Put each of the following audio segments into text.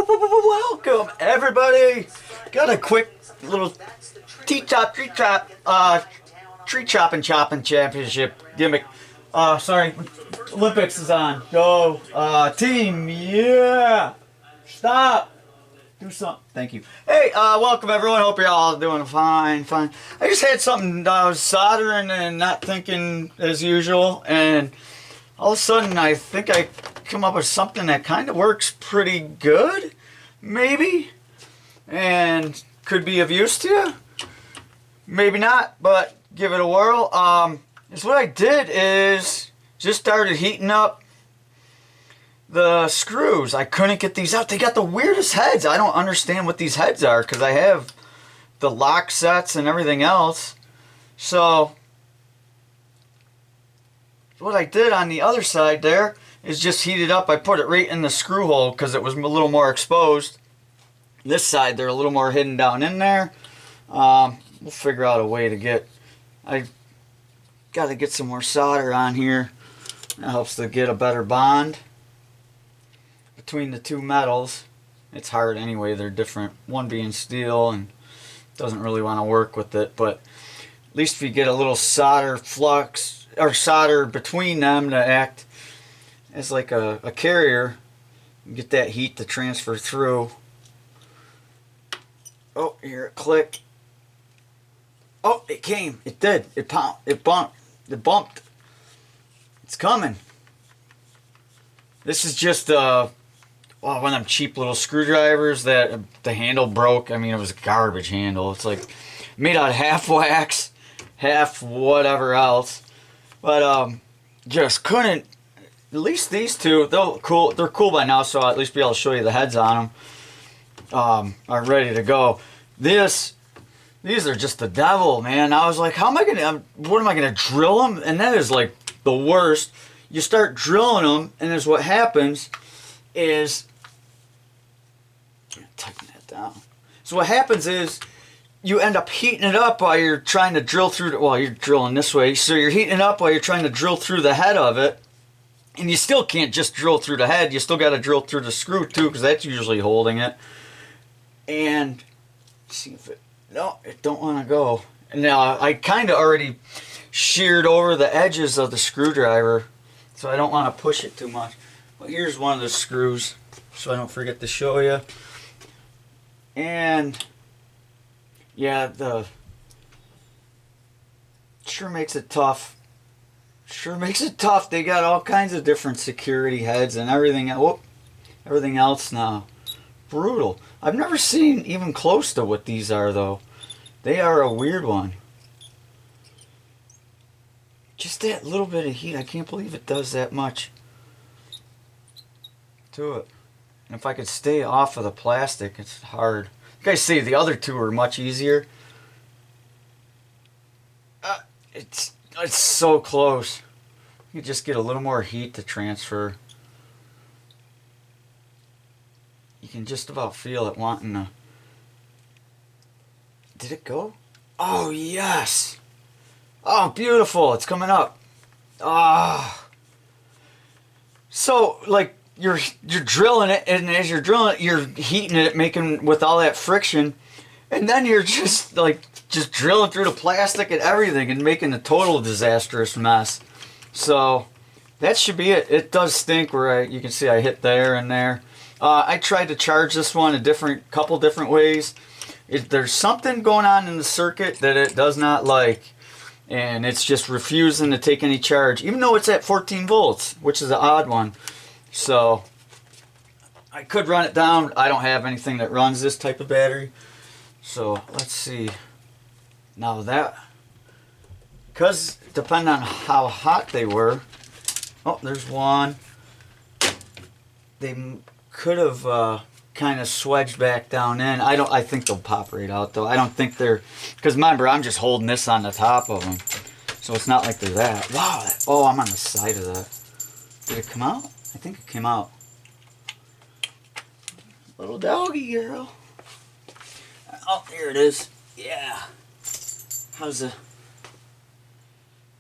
Welcome, everybody. Got a quick little tree chopping championship gimmick. Sorry, Olympics is on. Go, team, yeah. Stop. Do something. Thank you. Hey, welcome everyone. Hope you're all doing fine. I just had something. I was soldering and not thinking as usual, and all of a sudden I think I come up with something that kind of works pretty good, maybe, and could be of use to you. Maybe not, but give it a whirl. So what I did is just started heating up the screws. I couldn't get these out. They got the weirdest heads. I don't understand what these heads are because I have the lock sets and everything else. So what I did on the other side there is just heat it up. I put it right in the screw hole because it was a little more exposed. This side they're a little more hidden down in there. We'll figure out a way to get, I got to get some more solder on here. That helps to get a better bond between the two metals. It's hard anyway, they're different, one being steel and doesn't really want to work with it, but at least if you get a little solder flux or solder between them to act as like a carrier, you get that heat to transfer through. Oh, here it clicked. Oh, it came. It did. It bumped. It bumped. It's coming. This is just one of them cheap little screwdrivers that the handle broke. I mean, it was a garbage handle. It's like made out of half wax, half whatever else. But just couldn't. At least these two, they're cool by now, so I'll at least be able to show you the heads on them. Are ready to go. These are just the devil, man. I was like, what am I gonna drill them? And that is like the worst. You start drilling them, and is what happens is, tighten that down. So what happens is, you end up heating it up while you're trying to drill through, you're drilling this way, so you're heating it up while you're trying to drill through the head of it, and you still can't just drill through the head, you still got to drill through the screw too, because that's usually holding it. And, see if it, no, it don't want to go. And now, I kind of already sheared over the edges of the screwdriver, so I don't want to push it too much. Well, here's one of the screws, so I don't forget to show you. And yeah, sure makes it tough. They got all kinds of different security heads and everything. Everything else now. Brutal. I've never seen even close to what these are, though. They are a weird one. Just that little bit of heat. I can't believe it does that much to it. And if I could stay off of the plastic, it's hard. You guys see the other two are much easier. It's so close. You just get a little more heat to transfer. You can just about feel it wanting to. Did it go? Oh yes! Oh, beautiful! It's coming up. Ah. So like you're drilling it, and as you're drilling it, you're heating it, making with all that friction, and then you're just drilling through the plastic and everything and making a total disastrous mess. So that should be it. It does stink where you can see I hit there and there. I tried to charge this one a couple different ways. There's something going on in the circuit that it does not like, and it's just refusing to take any charge, even though it's at 14 volts, which is an odd one. So I could run it down. I don't have anything that runs this type of battery. So let's see. Now that, because depending on how hot they were, oh, there's one. They could have kind of swedged back down in. I think they'll pop right out though. I don't think they're, because remember, I'm just holding this on the top of them, so it's not like they're that. Wow. Oh, I'm on the side of that. Did it come out? I think it came out. Little doggy girl. Oh, here it is. Yeah. How's the...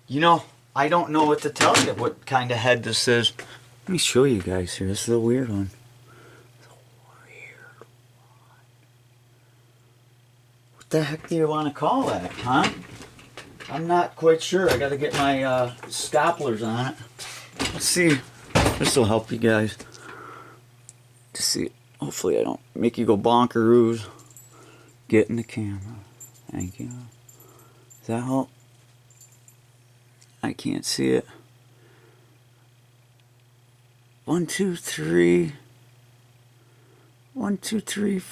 You know, I don't know what to tell you what kind of head this is. Let me show you guys here. This is a weird one. It's a weird the heck do you want to call that, huh? I'm not quite sure. I got to get my scopplers on it. Let's see. This will help you guys to see. Hopefully I don't make you go bonkeroos. Get in the camera. Thank you. Does that help? I can't see it. 1, 2, 3. 1, 2, 3.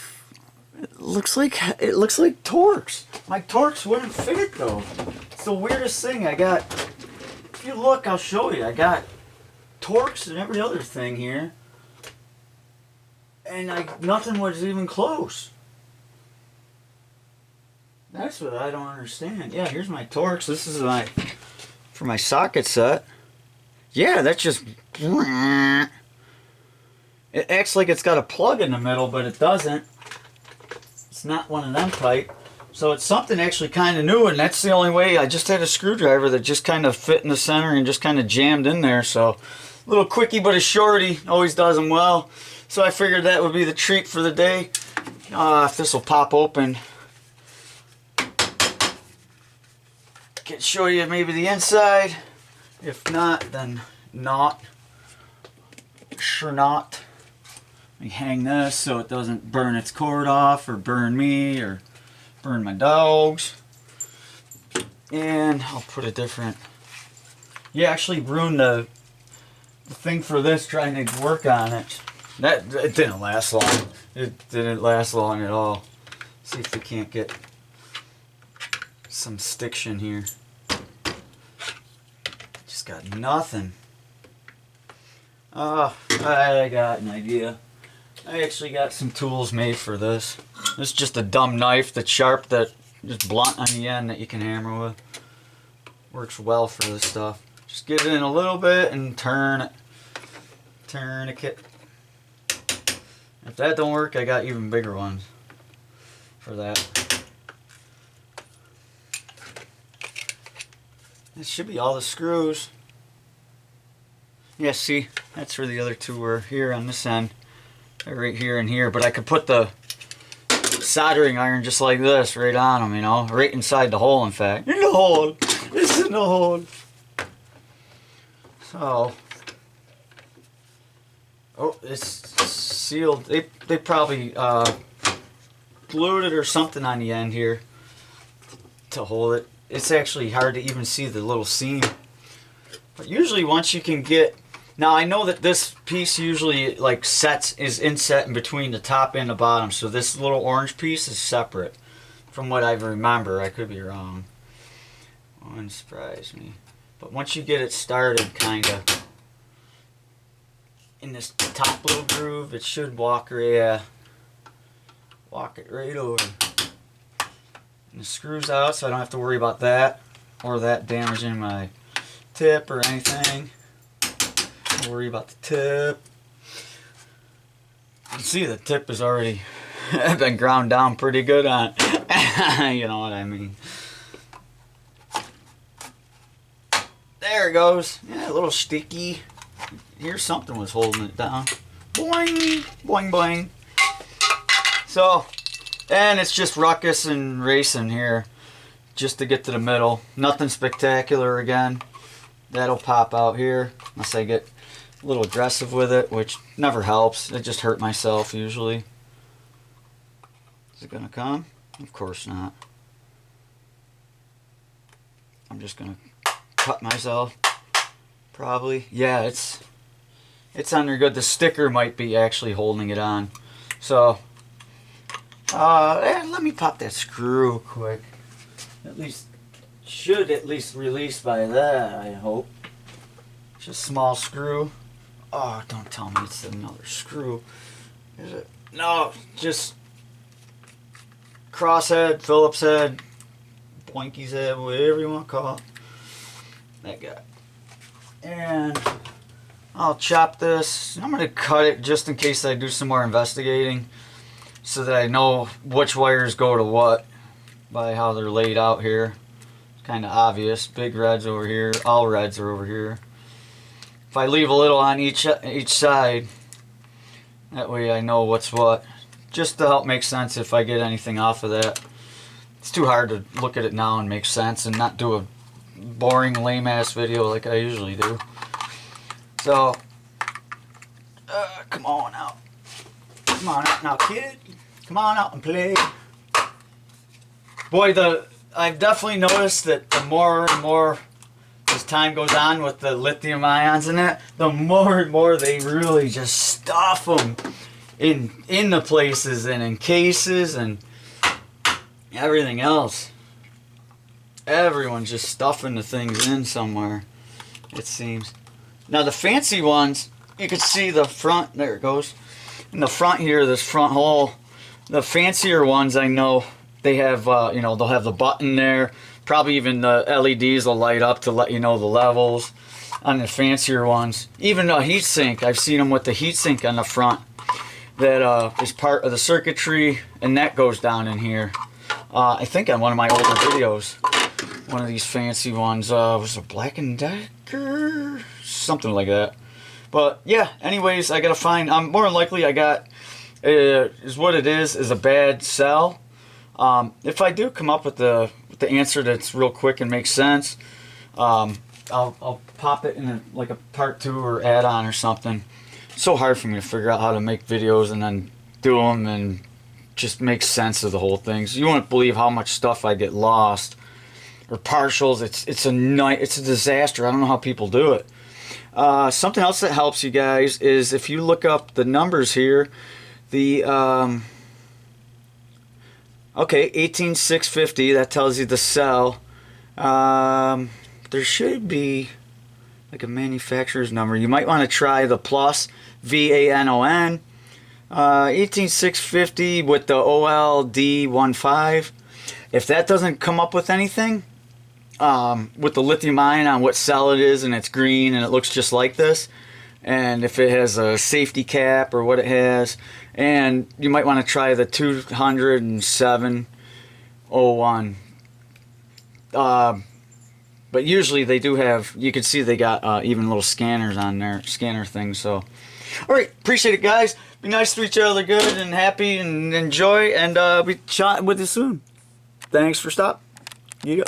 It looks like Torx. My Torx wouldn't fit though. It's the weirdest thing. I got. If you look, I'll show you. I got Torx and every other thing here, and nothing was even close. That's what I don't understand. Yeah, here's my Torx. This is for my socket set. Yeah, that's just. It acts like it's got a plug in the middle, but it doesn't. It's not one of them type. So it's something actually kind of new, and that's the only way. I just had a screwdriver that just kind of fit in the center and just kind of jammed in there. So a little quickie but a shorty, always does them well. So I figured that would be the treat for the day. If this will pop open, can show you maybe the inside. If not, then not. Sure not. Let me hang this so it doesn't burn its cord off or burn me or burn my dogs. And I'll put a different. You actually ruined the thing for this trying to work on it. It didn't last long. It didn't last long at all. See if we can't get some stiction here. Just got nothing. Oh, I got an idea. I actually got some tools made for this. This is just a dumb knife that's sharp, that just blunt on the end that you can hammer with. Works well for this stuff. Just get it in a little bit and turn it. Tourniquet. If that don't work, I got even bigger ones for that. This should be all the screws. Yeah, see, that's where the other two were, here on this end. They're right here and here, but I could put the soldering iron just like this right on them, you know, right inside the hole, in fact. In the hole! It's in the hole! So, oh, it's sealed. They probably glued it or something on the end here to hold it. It's actually hard to even see the little seam. But usually once you can get... Now I know that this piece usually like is inset in between the top and the bottom. So this little orange piece is separate from what I remember. I could be wrong. Wouldn't surprise me. But once you get it started kind of in this top little groove, it should walk it right over. And the screws out, so I don't have to worry about that or that damaging my tip or anything. Don't worry about the tip. You can see the tip is already been ground down pretty good on it. You know what I mean. There it goes. Yeah, a little sticky. Here's something was holding it down. Boing, boing, boing. So, and it's just ruckus and racing here just to get to the middle. Nothing spectacular again. That'll pop out here unless I get a little aggressive with it, which never helps. It just hurt myself usually. Is it gonna come? Of course not. I'm just gonna cut myself. Probably. Yeah, it's on there good. The sticker might be actually holding it on. So, let me pop that screw quick. Should at least release by that, I hope. Just a small screw. Oh, don't tell me it's another screw. Is it? No, just crosshead, Phillips head, Boinky's head, whatever you want to call it. That guy. And I'll chop this. I'm going to cut it just in case I do some more investigating so that I know which wires go to what by how they're laid out here. It's kind of obvious. Big reds over here. All reds are over here. If I leave a little on each side, that way I know what's what. Just to help make sense if I get anything off of that. it's too hard to look at it now and make sense and not do a boring, lame-ass video like I usually do. So, come on out. Come on out now, kid. Come on out and play. Boy, I've definitely noticed that the more and more as time goes on with the lithium ions in it, the more and more they really just stuff them in the places and in cases and everything else. Everyone's just stuffing the things in somewhere, it seems. Now the fancy ones, you can see the front, there it goes. In the front here, this front hole, the fancier ones I know, they have, you know, they'll have the button there. Probably even the LEDs will light up to let you know the levels on the fancier ones. Even a heat sink, I've seen them with the heat sink on the front. That is part of the circuitry, and that goes down in here. I think on one of my older videos, one of these fancy ones, was it Black & Decker? Something like that. But yeah, anyways, I gotta find, more than likely I got, is what it is a bad cell. If I do come up with the answer that's real quick and makes sense, I'll pop it in like a part 2 or add-on or something. It's so hard for me to figure out how to make videos and then do them and just make sense of the whole thing. So you won't believe how much stuff I get lost or partials. It's a disaster. I don't know how people do it. Something else that helps you guys is if you look up the numbers here, the okay, 18650, that tells you the cell. There should be like a manufacturer's number. You might want to try the plus, VANON, 18650 with the OLD15. If that doesn't come up with anything, with the lithium ion on what cell it is and it's green and it looks just like this, and if it has a safety cap or what it has, and you might want to try the 20701. But usually they do have, you can see they got even little scanners on there, scanner things. So, alright, appreciate it guys. Be nice to each other, good and happy and enjoy, and be chatting with you soon. Thanks for stopping. Yeah.